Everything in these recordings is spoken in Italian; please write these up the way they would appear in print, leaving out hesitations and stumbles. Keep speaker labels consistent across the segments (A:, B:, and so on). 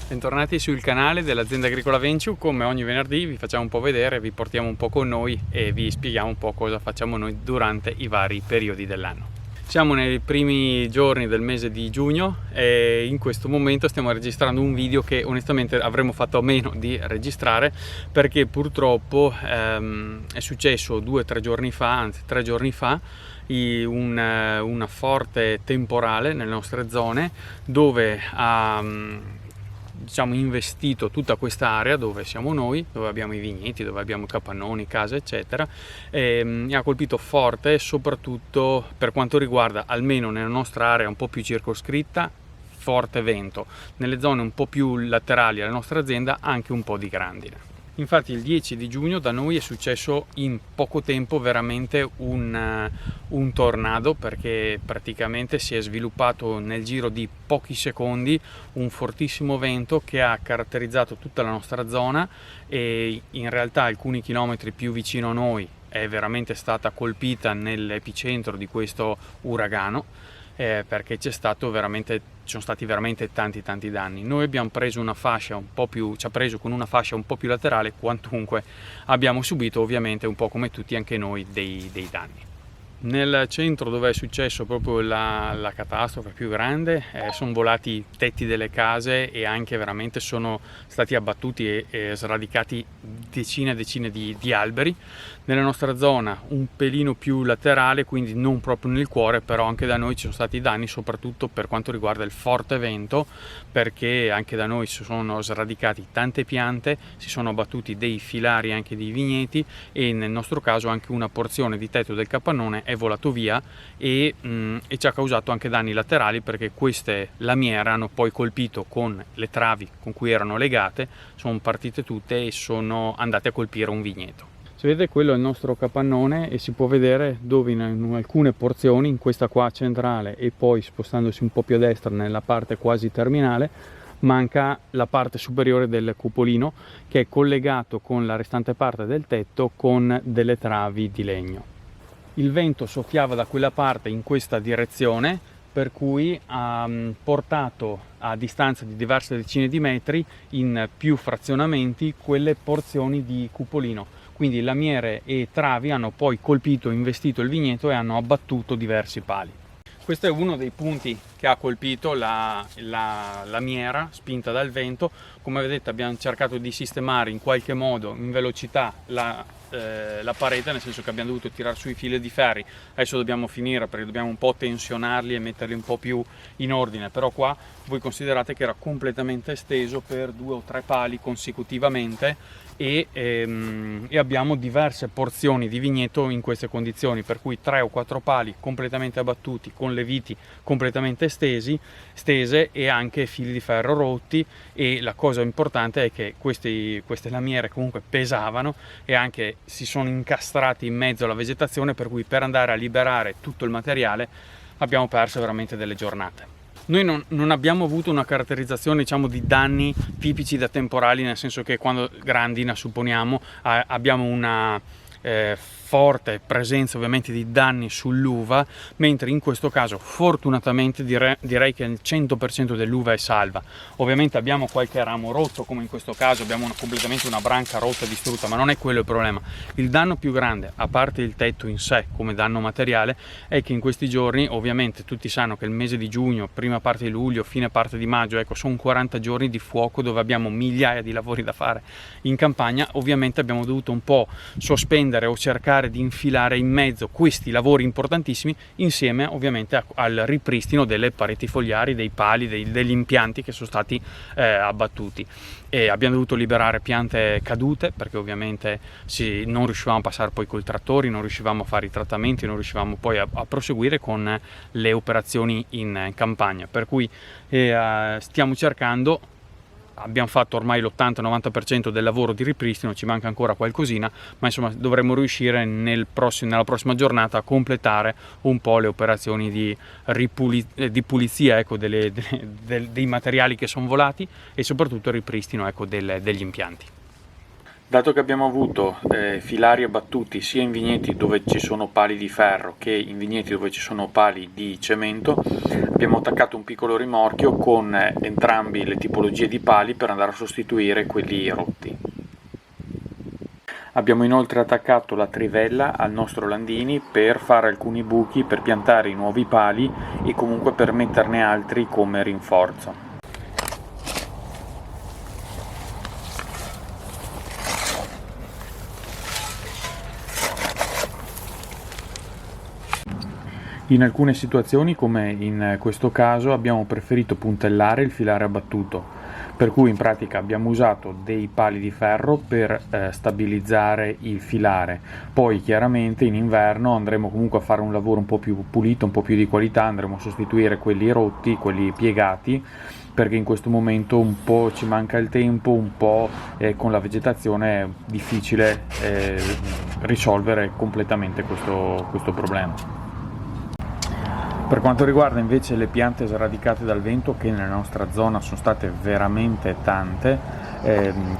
A: Bentornati sul canale dell'azienda agricola Venture. Come ogni venerdì vi facciamo un po' vedere, vi portiamo un po' con noi e vi spieghiamo un po' cosa facciamo noi durante i vari periodi dell'anno. Siamo nei primi giorni del mese di giugno e in questo momento stiamo registrando un video che onestamente avremmo fatto a meno di registrare perché purtroppo è successo 2 o 3 giorni fa, anzi 3 giorni fa, una forte temporale nelle nostre zone dove ha investito tutta questa area dove siamo noi, dove abbiamo i vigneti, dove abbiamo i capannoni, case eccetera, e ha colpito forte soprattutto per quanto riguarda, almeno nella nostra area un po' più circoscritta, forte vento, nelle zone un po' più laterali alla nostra azienda anche un po' di grandine. Infatti il 10 di giugno da noi è successo in poco tempo veramente un tornado, perché praticamente si è sviluppato nel giro di pochi secondi un fortissimo vento che ha caratterizzato tutta la nostra zona e in realtà alcuni chilometri più vicino a noi è veramente stata colpita nell'epicentro di questo uragano. Perché ci sono stati veramente tanti danni. Noi abbiamo preso una fascia un po' più, ci ha preso con una fascia un po' più laterale, quantunque abbiamo subito ovviamente un po' come tutti anche noi dei danni. Nel centro dove è successo proprio la catastrofe più grande sono volati i tetti delle case e anche veramente sono stati abbattuti e sradicati decine di alberi. Nella nostra zona un pelino più laterale, quindi non proprio nel cuore, però anche da noi ci sono stati danni soprattutto per quanto riguarda il forte vento, perché anche da noi si sono sradicati tante piante, si sono abbattuti dei filari anche dei vigneti e nel nostro caso anche una porzione di tetto del capannone è volato via e ci ha causato anche danni laterali, perché queste lamiere hanno poi colpito con le travi con cui erano legate, sono partite tutte e sono andate a colpire un vigneto. Se vedete, quello è il nostro capannone e si può vedere dove in alcune porzioni, in questa qua centrale e poi spostandosi un po' più a destra nella parte quasi terminale, manca la parte superiore del cupolino che è collegato con la restante parte del tetto con delle travi di legno. Il vento soffiava da quella parte in questa direzione, per cui ha portato a distanza di diverse decine di metri in più frazionamenti quelle porzioni di cupolino. Quindi lamiere e travi hanno poi colpito, investito il vigneto e hanno abbattuto diversi pali. Questo è uno dei punti che ha colpito la lamiera spinta dal vento. Come vedete abbiamo cercato di sistemare in qualche modo in velocità la parete, nel senso che abbiamo dovuto tirare sui fili di ferri. Adesso dobbiamo finire perché dobbiamo un po' tensionarli e metterli un po' più in ordine, però qua voi considerate che era completamente esteso per 2 o 3 pali consecutivamente e abbiamo diverse porzioni di vigneto in queste condizioni, per cui 3 o 4 pali completamente abbattuti con le viti completamente stese e anche fili di ferro rotti. E la cosa importante è che queste lamiere comunque pesavano e anche si sono incastrati in mezzo alla vegetazione, per cui per andare a liberare tutto il materiale abbiamo perso veramente delle giornate. Noi non abbiamo avuto una caratterizzazione di danni tipici da temporali, nel senso che quando grandina, supponiamo, abbiamo una forte presenza ovviamente di danni sull'uva, mentre in questo caso fortunatamente direi che il 100% dell'uva è salva. Ovviamente abbiamo qualche ramo rotto, come in questo caso abbiamo completamente una branca rotta e distrutta, ma non è quello il problema. Il danno più grande, a parte il tetto in sé come danno materiale, è che in questi giorni, ovviamente tutti sanno che il mese di giugno, prima parte di luglio, fine parte di maggio, sono 40 giorni di fuoco dove abbiamo migliaia di lavori da fare in campagna. Ovviamente abbiamo dovuto un po' sospendere o cercare di infilare in mezzo questi lavori importantissimi insieme ovviamente al ripristino delle pareti fogliari, dei pali, degli impianti che sono stati abbattuti, e abbiamo dovuto liberare piante cadute perché ovviamente non riuscivamo a passare poi col trattori, non riuscivamo a fare i trattamenti, non riuscivamo poi a proseguire con le operazioni in campagna, per cui stiamo cercando. Abbiamo fatto ormai l'80-90% del lavoro di ripristino, ci manca ancora qualcosina, ma insomma dovremmo riuscire nella prossima giornata a completare un po' le operazioni di pulizia dei materiali che sono volati e soprattutto il ripristino degli impianti. Dato che abbiamo avuto filari abbattuti sia in vigneti dove ci sono pali di ferro che in vigneti dove ci sono pali di cemento, abbiamo attaccato un piccolo rimorchio con entrambi le tipologie di pali per andare a sostituire quelli rotti. Abbiamo inoltre attaccato la trivella al nostro Landini per fare alcuni buchi per piantare i nuovi pali e comunque per metterne altri come rinforzo. In alcune situazioni, come in questo caso, abbiamo preferito puntellare il filare abbattuto, per cui in pratica abbiamo usato dei pali di ferro per stabilizzare il filare. Poi chiaramente in inverno andremo comunque a fare un lavoro un po' più pulito, un po' più di qualità, andremo a sostituire quelli rotti, quelli piegati, perché in questo momento un po' ci manca il tempo, un po' con la vegetazione è difficile risolvere completamente questo problema. Per quanto riguarda invece le piante sradicate dal vento, che nella nostra zona sono state veramente tante,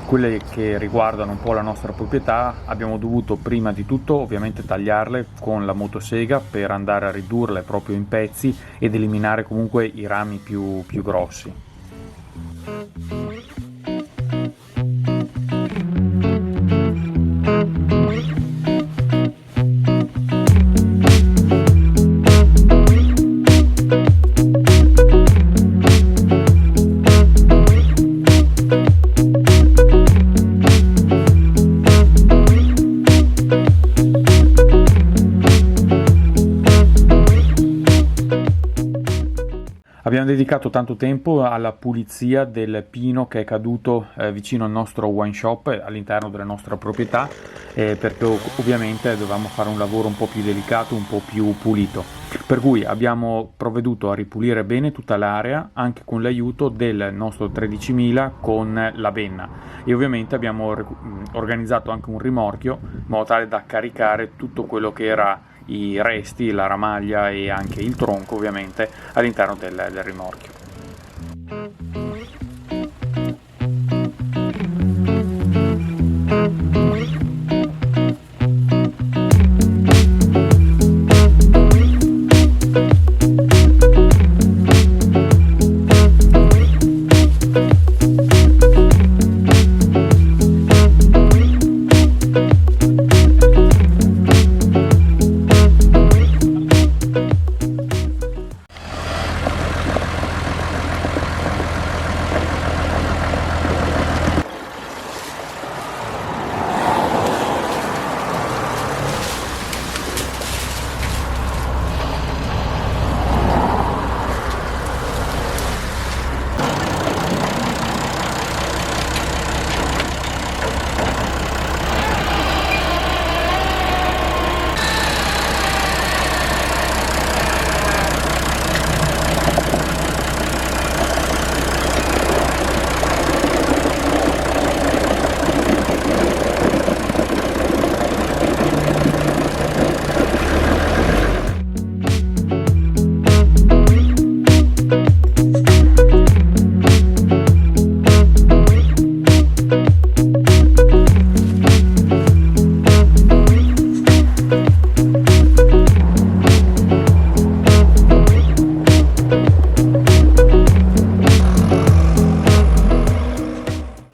A: quelle che riguardano un po' la nostra proprietà, abbiamo dovuto prima di tutto ovviamente tagliarle con la motosega per andare a ridurle proprio in pezzi ed eliminare comunque i rami più grossi. Abbiamo dedicato tanto tempo alla pulizia del pino che è caduto vicino al nostro wine shop all'interno della nostra proprietà, perché ovviamente dovevamo fare un lavoro un po' più delicato, un po' più pulito. Per cui abbiamo provveduto a ripulire bene tutta l'area anche con l'aiuto del nostro 13000 con la benna, e ovviamente abbiamo organizzato anche un rimorchio in modo tale da caricare tutto quello che era i resti, la ramaglia e anche il tronco ovviamente all'interno del rimorchio.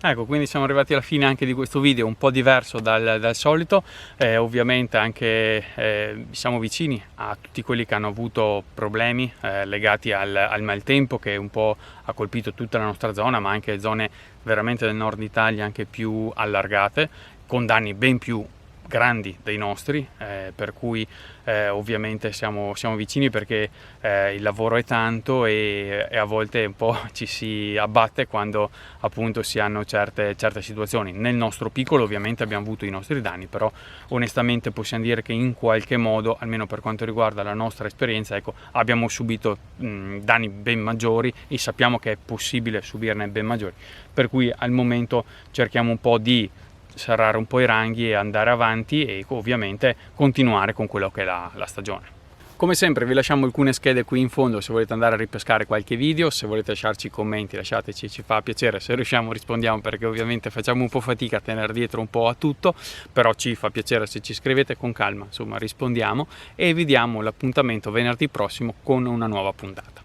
A: Ecco, quindi siamo arrivati alla fine anche di questo video, un po' diverso dal solito. Ovviamente anche siamo vicini a tutti quelli che hanno avuto problemi legati al maltempo, che un po' ha colpito tutta la nostra zona, ma anche zone veramente del nord Italia anche più allargate, con danni ben più grandi dei nostri, per cui ovviamente siamo vicini, perché il lavoro è tanto e a volte un po' ci si abbatte quando appunto si hanno certe situazioni. Nel nostro piccolo ovviamente abbiamo avuto i nostri danni, però onestamente possiamo dire che in qualche modo, almeno per quanto riguarda la nostra esperienza, ecco, abbiamo subito danni ben maggiori e sappiamo che è possibile subirne ben maggiori, per cui al momento cerchiamo un po' di serrare un po' i ranghi e andare avanti e ovviamente continuare con quello che è la stagione. Come sempre vi lasciamo alcune schede qui in fondo se volete andare a ripescare qualche video, se volete lasciarci commenti lasciateci, ci fa piacere, se riusciamo rispondiamo, perché ovviamente facciamo un po' fatica a tenere dietro un po' a tutto, però ci fa piacere se ci scrivete con calma, insomma rispondiamo, e vi diamo l'appuntamento venerdì prossimo con una nuova puntata.